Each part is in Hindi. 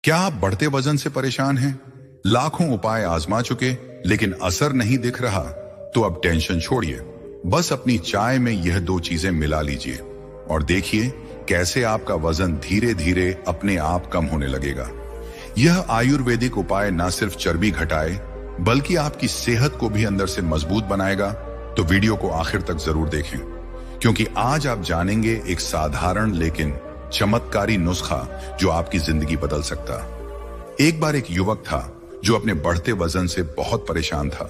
क्या आप बढ़ते वजन से परेशान हैं? लाखों उपाय आजमा चुके लेकिन असर नहीं दिख रहा? तो अब टेंशन छोड़िए, बस अपनी चाय में यह दो चीजें मिला लीजिए और देखिए कैसे आपका वजन धीरे धीरे अपने आप कम होने लगेगा। यह आयुर्वेदिक उपाय न सिर्फ चर्बी घटाए बल्कि आपकी सेहत को भी अंदर से मजबूत बनाएगा। तो वीडियो को आखिर तक जरूर देखें, क्योंकि आज आप जानेंगे एक साधारण लेकिन चमत्कारी नुस्खा जो आपकी जिंदगी बदल सकता। एक बार एक युवक था जो अपने बढ़ते वजन से बहुत परेशान था।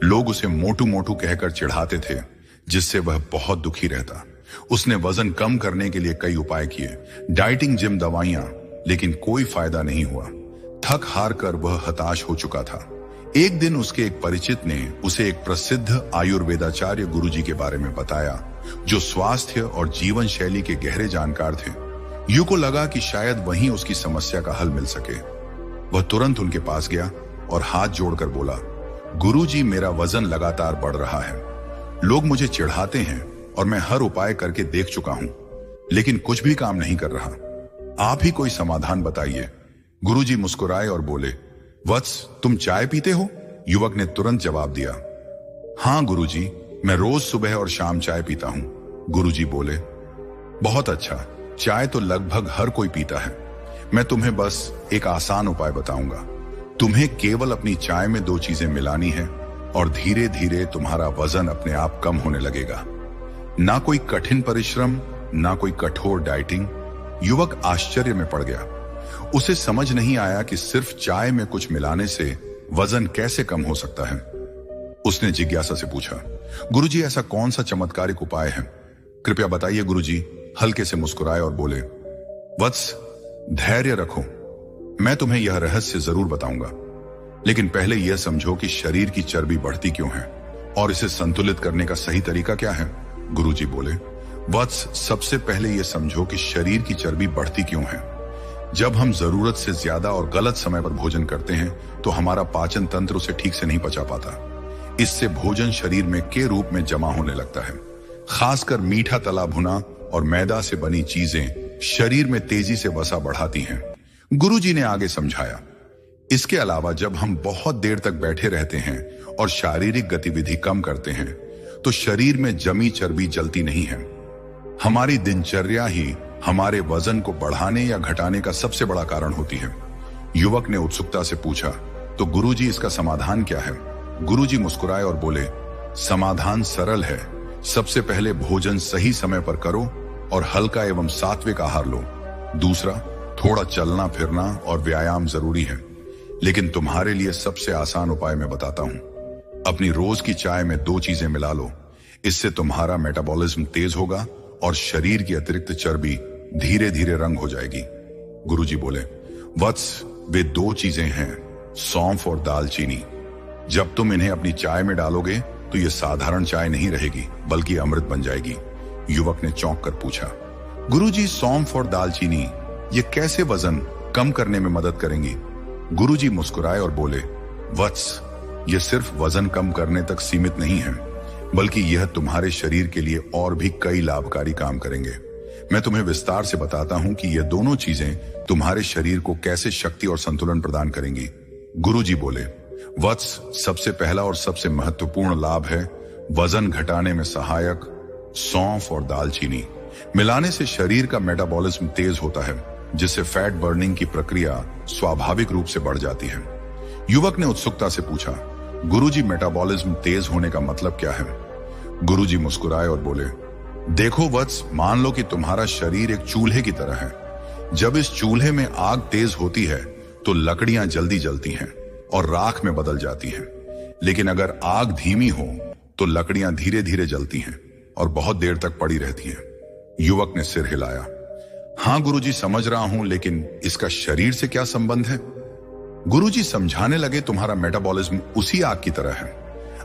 लोग उसे मोटू मोटू कहकर चिढ़ाते थे, जिससे वह बहुत दुखी रहता। उसने वजन कम करने के लिए कई उपाय किए, डाइटिंग, जिम, दवाइयां, लेकिन कोई फायदा नहीं हुआ। थक हार कर वह हताश हो चुका था। एक दिन उसके एक परिचित ने उसे एक प्रसिद्ध आयुर्वेदाचार्य गुरुजी के बारे में बताया, जो स्वास्थ्य और जीवन शैली के गहरे जानकार थे। यू को लगा कि शायद वहीं उसकी समस्या का हल मिल सके। वह तुरंत उनके पास गया और हाथ जोड़कर बोला, गुरुजी, मेरा वजन लगातार बढ़ रहा है। लोग मुझे चिढ़ाते हैं और मैं हर उपाय करके देख चुका हूं, लेकिन कुछ भी काम नहीं कर रहा। आप ही कोई समाधान बताइए। गुरुजी मुस्कुराए और बोले, वत्स, तुम चाय पीते हो? युवक ने तुरंत जवाब दिया, हां गुरुजी, मैं रोज सुबह और शाम चाय पीता हूं। गुरुजी बोले, बहुत अच्छा, चाय तो लगभग हर कोई पीता है। मैं तुम्हें बस एक आसान उपाय बताऊंगा। तुम्हें केवल अपनी चाय में दो चीजें मिलानी है और धीरे धीरे तुम्हारा वजन अपने आप कम होने लगेगा। ना कोई कठिन परिश्रम, ना कोई कठोर डाइटिंग। युवक आश्चर्य में पड़ गया। उसे समझ नहीं आया कि सिर्फ चाय में कुछ मिलाने से वजन कैसे कम हो सकता है। उसने जिज्ञासा से पूछा, गुरुजी, ऐसा कौन सा चमत्कारिक उपाय है? कृपया बताइए। गुरुजी हल्के से मुस्कुराए और बोले, वत्स, धैर्य रखो, मैं तुम्हें यह रहस्य जरूर बताऊंगा, लेकिन पहले यह समझो कि शरीर की चर्बी बढ़ती क्यों है और इसे संतुलित करने का सही तरीका क्या है। गुरुजी बोले, वत्स, सबसे पहले यह समझो कि शरीर की चर्बी बढ़ती क्यों है। जब हम जरूरत से ज्यादा और गलत समय पर भोजन करते हैं तो हमारा पाचन तंत्र उसे ठीक से नहीं पचा पाता। इससे भोजन शरीर में के रूप में जमा होने लगता है। खासकर मीठा, तला भुना और मैदा से बनी चीजें शरीर में तेजी से वसा बढ़ाती हैं। गुरुजी ने आगे समझाया, इसके अलावा जब हम बहुत देर तक बैठे रहते हैं और शारीरिक गतिविधि कम करते हैं तो शरीर में जमी चर्बी जलती नहीं है। हमारी दिनचर्या ही हमारे वजन को बढ़ाने या घटाने का सबसे बड़ा कारण होती है। युवक ने उत्सुकता से पूछा, तो गुरुजी, इसका समाधान क्या है? गुरुजी मुस्कुराए और बोले, समाधान सरल है। सबसे पहले भोजन सही समय पर करो और हल्का एवं सात्विक आहार लो। दूसरा, थोड़ा चलना फिरना और व्यायाम जरूरी है। लेकिन तुम्हारे लिए सबसे आसान उपाय मैं बताता हूं। अपनी रोज की चाय में दो चीजें मिला लो। इससे तुम्हारा मेटाबॉलिज्म तेज होगा और शरीर की अतिरिक्त चर्बी धीरे धीरे रंग हो जाएगी। गुरुजी बोले, वत्स, वे दो चीजें हैं, सौंफ और दालचीनी। जब तुम इन्हें अपनी चाय में डालोगे तो यह साधारण चाय नहीं रहेगी बल्कि अमृत बन जाएगी। युवक ने चौंक कर पूछा, गुरुजी, सौंफ और दालचीनी ये कैसे वजन कम करने में मदद करेंगी? गुरुजी मुस्कुराए और बोले, वत्स, यह सिर्फ वजन कम करने तक सीमित नहीं है, बल्कि यह तुम्हारे शरीर के लिए और भी कई लाभकारी काम करेंगे। मैं तुम्हें विस्तार से बताता हूं कि यह दोनों चीजें तुम्हारे शरीर को कैसे शक्ति और संतुलन प्रदान करेंगी। गुरुजी बोले, वत्स, सबसे पहला और सबसे महत्वपूर्ण लाभ है वजन घटाने में सहायक सौंफ और दालचीनी। मिलाने से शरीर का मेटाबॉलिज्म तेज होता है, जिससे फैट बर्निंग की प्रक्रिया स्वाभाविक रूप से बढ़ जाती है। युवक ने उत्सुकता से पूछा, गुरुजी, मेटाबॉलिज्म तेज होने का मतलब क्या है? गुरुजी मुस्कुराए और बोले, देखो वत्स, मान लो कि तुम्हारा शरीर एक चूल्हे की तरह है। जब इस चूल्हे में आग तेज होती है तो लकड़ियां जल्दी जलती हैं और राख में बदल जाती हैं। लेकिन अगर आग धीमी हो तो लकड़ियां धीरे धीरे जलती हैं और बहुत देर तक पड़ी रहती हैं। युवक ने सिर हिलाया, हां गुरुजी, समझ रहा हूं, लेकिन इसका शरीर से क्या संबंध है? गुरुजी समझाने लगे, तुम्हारा मेटाबॉलिज्म उसी आग की तरह है।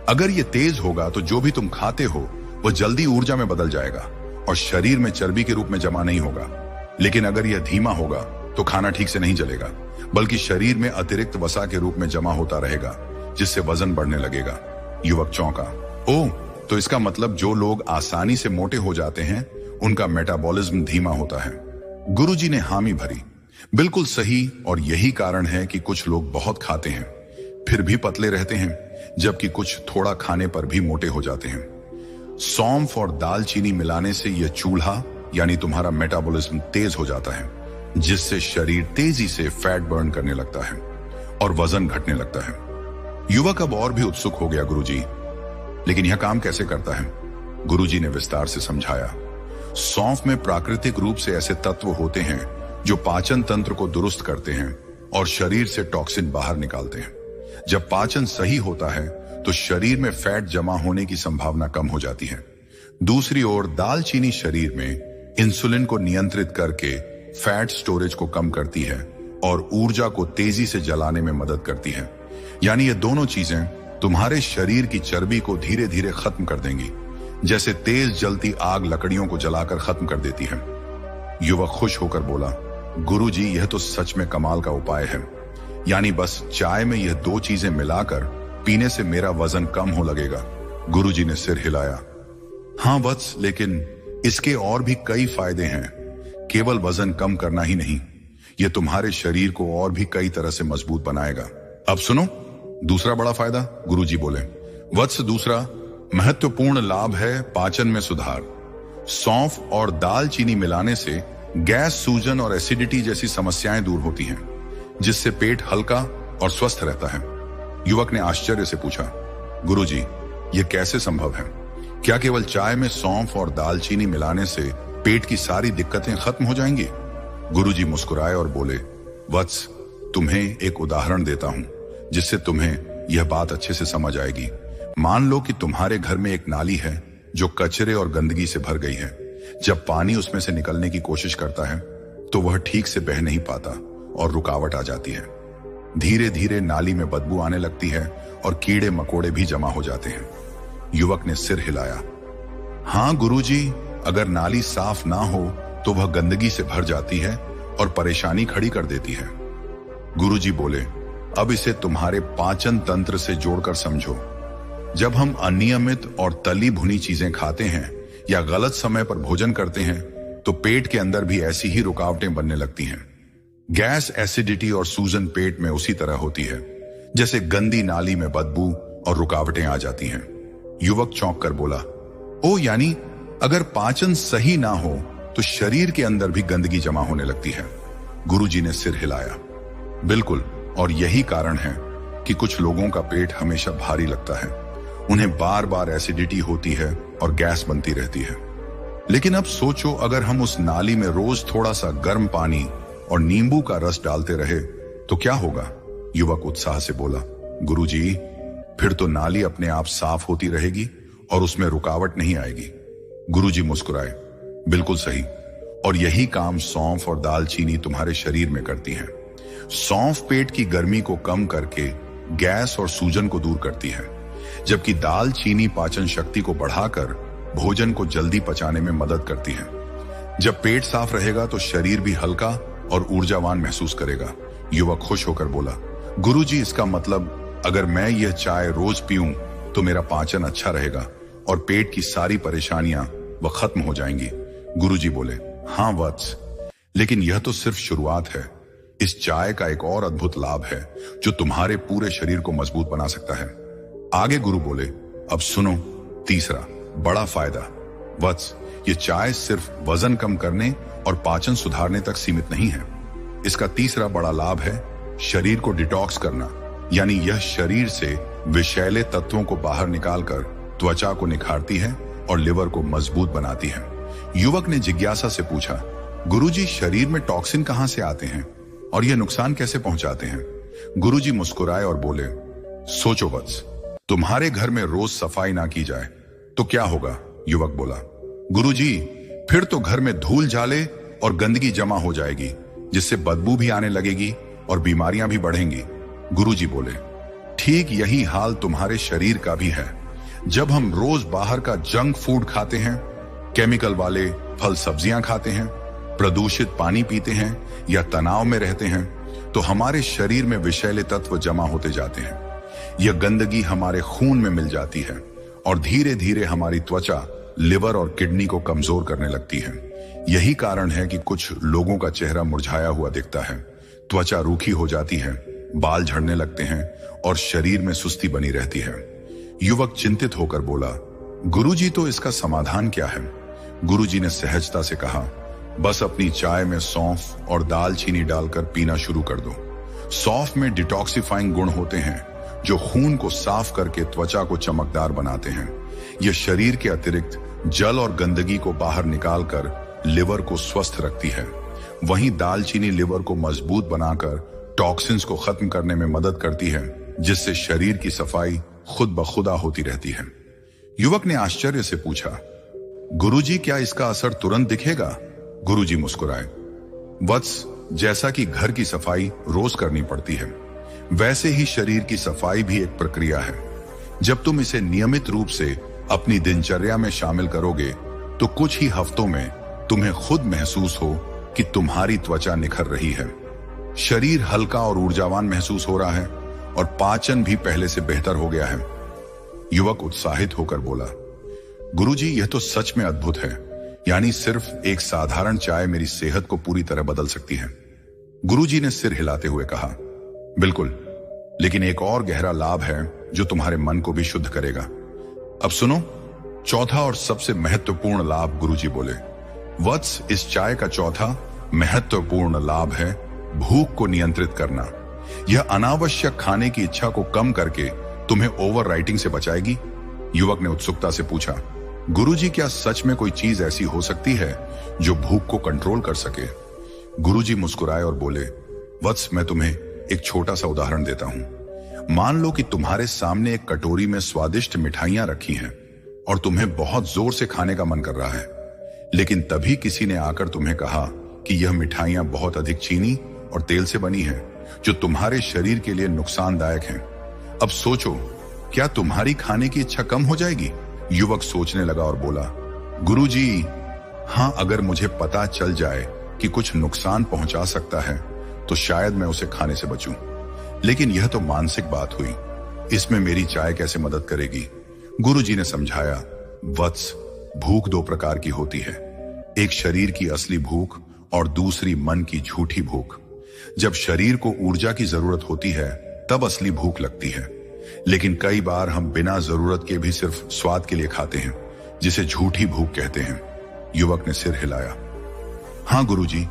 अगर यह तेज होगा तो जो भी तुम खाते हो वह जल्दी ऊर्जा में बदल जाएगा और शरीर में चर्बी के रूप में जमा नहीं होगा। लेकिन अगर यह धीमा होगा तो खाना ठीक से नहीं जलेगा, बल्कि शरीर में अतिरिक्त वसा के रूप में जमा होता रहेगा, जिससे वजन बढ़ने लगेगा। युवक चौंका, ओह, तो इसका मतलब जो लोग आसानी से मोटे हो जाते हैं उनका मेटाबॉलिज्म धीमा होता है। गुरुजी ने हामी भरी, बिल्कुल सही। और यही कारण है कि कुछ लोग बहुत खाते हैं फिर भी पतले रहते हैं, जबकि कुछ थोड़ा खाने पर भी मोटे हो जाते हैं। सौंफ और दालचीनी मिलाने से यह चूल्हा यानी तुम्हारा मेटाबॉलिज्म तेज हो जाता है, जिससे शरीर तेजी से फैट बर्न करने लगता है और वजन घटने लगता है। युवक अब और भी उत्सुक हो गया, गुरुजी, लेकिन यह काम कैसे करता है? गुरुजी ने विस्तार से समझाया। सौंफ में प्राकृतिक रूप से ऐसे तत्व होते हैं जो पाचन तंत्र को दुरुस्त करते हैं और शरीर से टॉक्सिन बाहर निकालते हैं। जब पाचन सही होता है तो शरीर में फैट जमा होने की संभावना कम हो जाती है। दूसरी ओर दालचीनी शरीर में इंसुलिन को नियंत्रित करके फैट स्टोरेज को कम करती है और ऊर्जा को तेजी से जलाने में मदद करती है। यानी ये दोनों चीजें तुम्हारे शरीर की चर्बी को धीरे धीरे खत्म कर देंगी, जैसे तेज जलती आग लकड़ियों को जलाकर खत्म कर देती है। युवक खुश होकर बोला, गुरुजी, यह तो सच में कमाल का उपाय है। यानी बस चाय में यह दो चीजें मिलाकर पीने से मेरा वजन कम हो लगेगा। गुरुजी ने सिर हिलाया। हाँ वत्स, लेकिन इसके और भी कई फायदे हैं। केवल वजन कम करना ही नहीं, यह तुम्हारे शरीर को और भी कई तरह से मजबूत बनाएगा। अब सुनो दूसरा बड़ा फायदा, गुरुजी बोले। वत्स, दूसरा महत्वपूर्ण लाभ है पाचन में सुधार। सौंफ और दालचीनी मिलाने से गैस, सूजन और एसिडिटी जैसी समस्याएं दूर होती हैं, जिससे पेट हल्का और स्वस्थ रहता है। युवक ने आश्चर्य से पूछा, गुरुजी, यह कैसे संभव है? क्या केवल चाय में सौंफ और दालचीनी मिलाने से पेट की सारी दिक्कतें खत्म हो जाएंगी? गुरुजी मुस्कुराए और बोले, वत्स, तुम्हें एक उदाहरण देता हूं जिससे तुम्हें यह बात अच्छे से समझ आएगी। मान लो कि तुम्हारे घर में एक नाली है जो कचरे और गंदगी से भर गई है। जब पानी उसमें से निकलने की कोशिश करता है तो वह ठीक से बह नहीं पाता और रुकावट आ जाती है। धीरे धीरे नाली में बदबू आने लगती है और कीड़े मकोड़े भी जमा हो जाते हैं। युवक ने सिर हिलाया। हाँ गुरुजी, अगर नाली साफ ना हो तो वह गंदगी से भर जाती है और परेशानी खड़ी कर देती है। गुरुजी बोले, अब इसे तुम्हारे पाचन तंत्र से जोड़कर समझो। जब हम अनियमित और तली भुनी चीजें खाते हैं या गलत समय पर भोजन करते हैं तो पेट के अंदर भी ऐसी ही रुकावटें बनने लगती हैं। गैस, एसिडिटी और सूजन पेट में उसी तरह होती है जैसे गंदी नाली में बदबू और रुकावटें आ जाती हैं। युवक चौंक कर बोला, ओ, यानी अगर पाचन सही ना हो तो शरीर के अंदर भी गंदगी जमा होने लगती है। गुरुजी ने सिर हिलाया। बिल्कुल, और यही कारण है कि कुछ लोगों का पेट हमेशा भारी लगता है, उन्हें बार बार एसिडिटी होती है और गैस बनती रहती है। लेकिन अब सोचो, अगर हम उस नाली में रोज थोड़ा सा गर्म पानी और नींबू का रस डालते रहे तो क्या होगा? युवक उत्साह से बोला, गुरुजी, फिर तो नाली अपने आप साफ होती रहेगी और उसमें रुकावट नहीं आएगी। गुरुजी मुस्कुराए। बिल्कुल सही, और यही काम सौंफ और दालचीनी तुम्हारे शरीर में करती हैं। सौंफ पेट की गर्मी को कम करके गैस और सूजन को दूर करती है, जबकि दालचीनी पाचन शक्ति को बढ़ाकर भोजन को जल्दी पचाने में मदद करती है। जब पेट साफ रहेगा तो शरीर भी हल्का और ऊर्जावान महसूस करेगा। युवक खुश होकर बोला, गुरुजी, इसका मतलब अगर मैं यह चाय रोज पीऊं तो मेरा पाचन अच्छा रहेगा और पेट की सारी परेशानियां वह खत्म हो जाएंगी। गुरुजी बोले, हाँ वत्स, लेकिन यह तो सिर्फ शुरुआत है। इस चाय का एक और अद्भुत लाभ है जो तुम्हारे पूरे शरीर को मजबूत बना सकता है। आगे गुरु बोले, अब सुनो तीसरा बड़ा फायदा। वत्स, ये चाय सिर्फ वजन कम करने और पाचन सुधारने तक सीमित नहीं है। इसका तीसरा बड़ा लाभ है शरीर को डिटॉक्स करना, यानी यह शरीर से विषैले तत्वों को बाहर निकालकर त्वचा को निखारती है और लिवर को मजबूत बनाती है। युवक ने जिज्ञासा से पूछा, गुरुजी, शरीर में टॉक्सिन कहां से आते हैं और यह नुकसान कैसे पहुंचाते हैं? गुरुजी मुस्कुराए और बोले, सोचो वत्स, तुम्हारे घर में रोज सफाई ना की जाए तो क्या होगा? युवक बोला, गुरुजी, फिर तो घर में धूल झाले और गंदगी जमा हो जाएगी, जिससे बदबू भी आने लगेगी और बीमारियां भी बढ़ेंगी। गुरुजी बोले, ठीक यही हाल तुम्हारे शरीर का भी है। जब हम रोज बाहर का जंक फूड खाते हैं, केमिकल वाले फल सब्जियां खाते हैं, प्रदूषित पानी पीते हैं या तनाव में रहते हैं, तो हमारे शरीर में विषैले तत्व जमा होते जाते हैं। यह गंदगी हमारे खून में मिल जाती है और धीरे धीरे हमारी त्वचा, लिवर और किडनी को कमजोर करने लगती है। यही कारण है कि कुछ लोगों का चेहरा मुरझाया हुआ दिखता है, त्वचा रूखी हो जाती है, बाल झड़ने लगते हैं और शरीर में सुस्ती बनी रहती है। युवक चिंतित होकर बोला, गुरुजी, तो इसका समाधान क्या है? गुरुजी ने सहजता से कहा, बस अपनी चाय में सौंफ और दालचीनी डालकर पीना शुरू कर दो। सौंफ में डिटॉक्सिफाइंग गुण होते हैं जो खून को साफ करके त्वचा को चमकदार बनाते हैं। यह शरीर के अतिरिक्त जल और गंदगी को बाहर निकालकर लिवर को स्वस्थ रखती है। वहीं दालचीनी लिवर को मजबूत बनाकर टॉक्सिन्स को खत्म करने में मदद करती है, जिससे शरीर की सफाई खुद ब खुदा होती रहती है। युवक ने आश्चर्य से पूछा, गुरुजी, क्या इसका असर तुरंत दिखेगा? गुरुजी मुस्कुराए, वत्स, जैसा कि घर की सफाई रोज करनी पड़ती है, वैसे ही शरीर की सफाई भी एक प्रक्रिया है। जब तुम इसे नियमित रूप से अपनी दिनचर्या में शामिल करोगे तो कुछ ही हफ्तों में तुम्हें खुद महसूस हो कि तुम्हारी त्वचा निखर रही है, शरीर हल्का और ऊर्जावान महसूस हो रहा है और पाचन भी पहले से बेहतर हो गया है। युवक उत्साहित होकर बोला, गुरुजी, यह तो सच में अद्भुत है। यानी सिर्फ एक साधारण चाय मेरी सेहत को पूरी तरह बदल सकती है। गुरुजी ने सिर हिलाते हुए कहा, बिल्कुल, लेकिन एक और गहरा लाभ है जो तुम्हारे मन को भी शुद्ध करेगा। अब सुनो, चौथा और सबसे महत्वपूर्ण लाभ, गुरुजी बोले। वत्स, इस चाय का चौथा महत्वपूर्ण लाभ है भूख को नियंत्रित करना। यह अनावश्यक खाने की इच्छा को कम करके तुम्हें ओवर राइटिंग से बचाएगी। युवक ने उत्सुकता से पूछा, गुरुजी, क्या सच में कोई चीज ऐसी हो सकती है जो भूख को कंट्रोल कर सके? गुरुजी मुस्कुराए और बोले, वत्स, मैं तुम्हें एक छोटा सा उदाहरण देता हूं। मान लो कि तुम्हारे सामने एक कटोरी में स्वादिष्ट मिठाइयां रखी हैं और तुम्हें बहुत जोर से खाने का मन कर रहा है, लेकिन तभी किसी ने आकर तुम्हें कहा कि यह मिठाइयां बहुत अधिक चीनी और तेल से बनी हैं, जो तुम्हारे शरीर के लिए नुकसानदायक हैं। अब सोचो, क्या तुम्हारी खाने की इच्छा कम हो जाएगी? युवक सोचने लगा और बोला, गुरुजी, हां, अगर मुझे पता चल जाए कि कुछ नुकसान पहुंचा सकता है तो शायद मैं उसे खाने से बचूं, लेकिन यह तो मानसिक बात हुई, इसमें मेरी चाय कैसे मदद करेगी? गुरुजी ने समझाया, वत्स, भूख दो प्रकार की होती है, एक शरीर की असली भूख और दूसरी मन की झूठी भूख। जब शरीर को ऊर्जा की जरूरत होती है तब असली भूख लगती है, लेकिन कई बार हम बिना जरूरत के भी सिर्फ स्वाद के लिए खाते हैं, जिसे झूठी भूख कहते हैं। युवक ने सिर हिलाया, हां गुरुजी,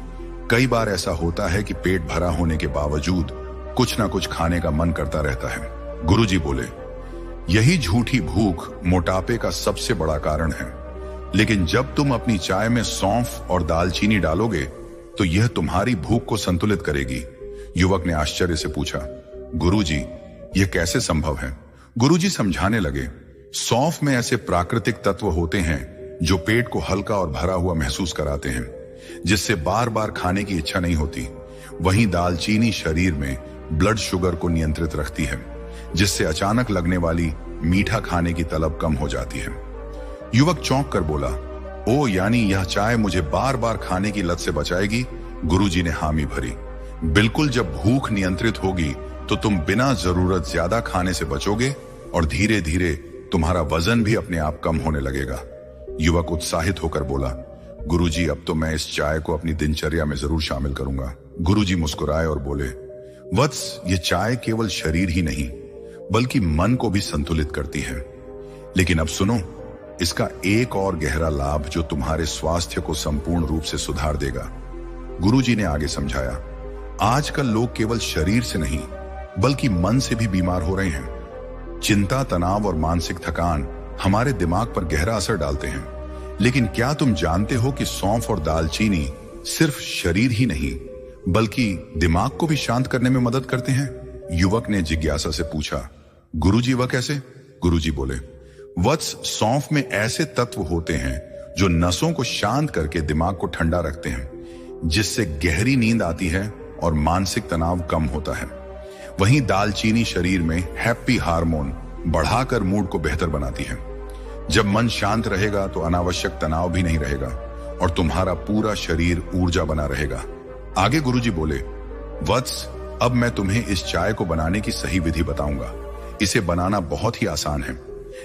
कई बार ऐसा होता है कि पेट भरा होने के बावजूद कुछ ना कुछ खाने का मन करता रहता है। गुरुजी बोले, यही झूठी भूख मोटापे का सबसे बड़ा कारण है, लेकिन जब तुम अपनी चाय में सौंफ और दालचीनी डालोगे तो यह तुम्हारी भूख को संतुलित करेगी। युवक ने आश्चर्य से पूछा, गुरुजी, यह कैसे संभव है? गुरुजी समझाने लगे, सौंफ में ऐसे प्राकृतिक तत्व होते हैं जो पेट को हल्का और भरा हुआ महसूस कराते हैं, जिससे बार बार खाने की इच्छा नहीं होती। वहीं दालचीनी शरीर में ब्लड शुगर को नियंत्रित रखती है, जिससे अचानक लगने वाली मीठा खाने की तलब कम हो जाती है। युवक चौंक कर बोला, ओ, यानी यह चाय मुझे बार बार खाने की लत से बचाएगी? गुरुजी ने हामी भरी, बिल्कुल, जब भूख नियंत्रित होगी तो तुम बिना जरूरत ज्यादा खाने से बचोगे और धीरे धीरे तुम्हारा वजन भी अपने आप कम होने लगेगा। युवक उत्साहित होकर बोला, गुरुजी, अब तो मैं इस चाय को अपनी दिनचर्या में जरूर शामिल करूंगा। गुरुजी मुस्कुराए और बोले, वत्स, ये चाय केवल शरीर ही नहीं बल्कि मन को भी संतुलित करती है। लेकिन अब सुनो, इसका एक और गहरा लाभ जो तुम्हारे स्वास्थ्य को संपूर्ण रूप से सुधार देगा। गुरुजी ने आगे समझाया, आजकल लोग केवल शरीर से नहीं बल्कि मन से भी बीमार हो रहे हैं। चिंता, तनाव और मानसिक थकान हमारे दिमाग पर गहरा असर डालते हैं, लेकिन क्या तुम जानते हो कि सौंफ और दालचीनी सिर्फ शरीर ही नहीं बल्कि दिमाग को भी शांत करने में मदद करते हैं? युवक ने जिज्ञासा से पूछा, गुरुजी, वह कैसे? गुरुजी बोले, वत्स, सौंफ में ऐसे तत्व होते हैं जो नसों को शांत करके दिमाग को ठंडा रखते हैं, जिससे गहरी नींद आती है और मानसिक तनाव कम होता है। वहीं दालचीनी शरीर में हैप्पी हार्मोन बढ़ाकर मूड को बेहतर बनाती है। जब मन शांत रहेगा तो अनावश्यक तनाव भी नहीं रहेगा और तुम्हारा पूरा शरीर ऊर्जा बना रहेगा। आगे गुरुजी बोले, वत्स, अब मैं तुम्हें इस चाय को बनाने की सही विधि बताऊंगा। इसे बनाना बहुत ही आसान है,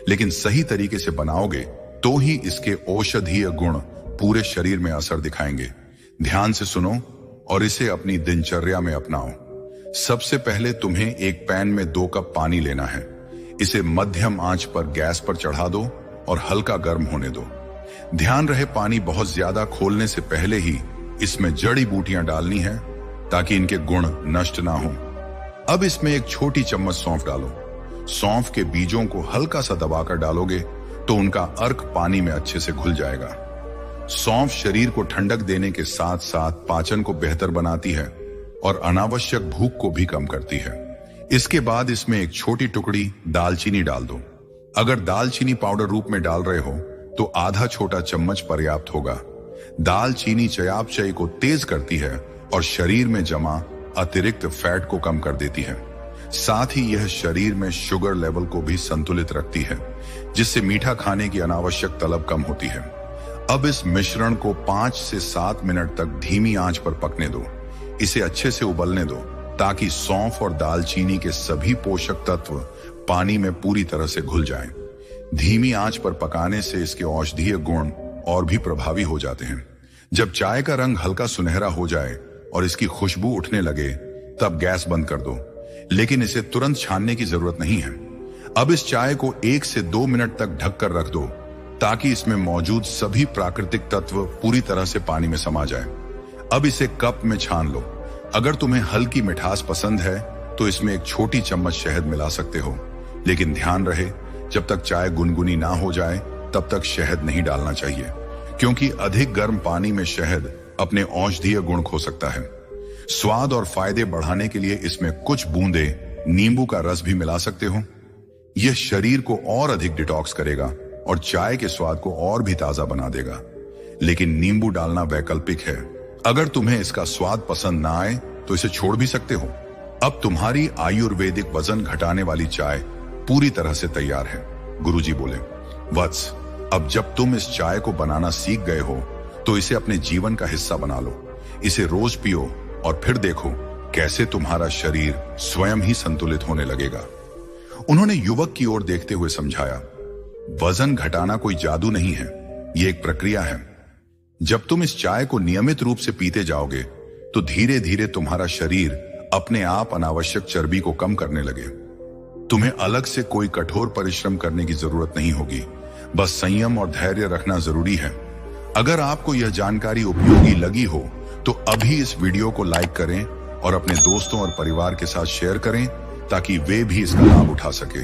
लेकिन सही तरीके से बनाओगे तो ही इसके औषधीय गुण पूरे शरीर में असर दिखाएंगे। ध्यान से सुनो और इसे अपनी दिनचर्या में अपनाओ। सबसे पहले तुम्हें एक पैन में 2 कप पानी लेना है। इसे मध्यम आंच पर गैस पर चढ़ा दो और हल्का गर्म होने दो। ध्यान रहे पानी बहुत ज्यादा खोलने से पहले ही इसमें जड़ी बूटियां डालनी है ताकि इनके गुण नष्ट ना हो। अब इसमें एक छोटी चम्मच सौंफ डालो। सौंफ के बीजों को हल्का सा दबाकर डालोगे तो उनका अर्क पानी में अच्छे से घुल जाएगा। सौंफ शरीर को ठंडक देने के साथ साथ पाचन को बेहतर बनाती है और अनावश्यक भूख को भी कम करती है। इसके बाद इसमें एक छोटी टुकड़ी दालचीनी डाल दो। अगर दालचीनी पाउडर रूप में डाल रहे हो तो आधा छोटा चम्मच पर्याप्त होगा। दालचीनी चयापचय को तेज करती है और शरीर में जमा अतिरिक्त फैट को कम कर देती है। साथ ही यह शरीर में शुगर लेवल को भी संतुलित रखती है, जिससे मीठा खाने की अनावश्यक तलब कम होती है। अब इस मिश्रण को 5 से 7 मिनट तक धीमी आंच पर पकने दो। इसे अच्छे से उबलने दो ताकि सौंफ और दालचीनी के सभी पोषक तत्व पानी में पूरी तरह से घुल जाएं। धीमी आंच पर पकाने से इसके औषधीय गुण और भी प्रभावी हो जाते हैं। जब चाय का रंग हल्का सुनहरा हो जाए और इसकी खुशबू उठने लगे तब गैस बंद कर दो, लेकिन इसे तुरंत छानने की जरूरत नहीं है। अब इस चाय को 1 से 2 मिनट तक ढककर रख दो ताकि इसमें मौजूद सभी प्राकृतिक तत्व पूरी तरह से पानी में समा जाए। अब इसे कप में छान लो। अगर तुम्हें हल्की मिठास पसंद है तो इसमें एक छोटी चम्मच शहद मिला सकते हो, लेकिन ध्यान रहे जब तक चाय गुनगुनी ना हो जाए तब तक शहद नहीं डालना चाहिए, क्योंकि अधिक गर्म पानी में शहद अपने औषधीय गुण खो सकता है। स्वाद और फायदे बढ़ाने के लिए इसमें कुछ बूंदे नींबू का रस भी मिला सकते हो। यह शरीर को और अधिक डिटॉक्स करेगा और चाय के स्वाद को और भी ताजा बना देगा, लेकिन नींबू डालना वैकल्पिक है। अगर तुम्हें इसका स्वाद पसंद ना आए तो इसे छोड़ भी सकते हो। अब तुम्हारी आयुर्वेदिक वजन घटाने वाली चाय पूरी तरह से तैयार है। गुरुजी बोले, वत्स, अब जब तुम इस चाय को बनाना सीख गए हो तो इसे अपने जीवन का हिस्सा बना लो। इसे रोज पियो और फिर देखो कैसे तुम्हारा शरीर स्वयं ही संतुलित होने लगेगा। उन्होंने युवक की ओर देखते हुए समझाया, वजन घटाना कोई जादू नहीं है, यह एक प्रक्रिया है। जब तुम इस चाय को नियमित रूप से पीते जाओगे तो धीरे धीरे तुम्हारा शरीर अपने आप अनावश्यक चर्बी को कम करने लगे। तुम्हें अलग से कोई कठोर परिश्रम करने की जरूरत नहीं होगी, बस संयम और धैर्य रखना जरूरी है। अगर आपको यह जानकारी उपयोगी लगी हो तो अभी इस वीडियो को लाइक करें और अपने दोस्तों और परिवार के साथ शेयर करें ताकि वे भी इसका लाभ उठा सके।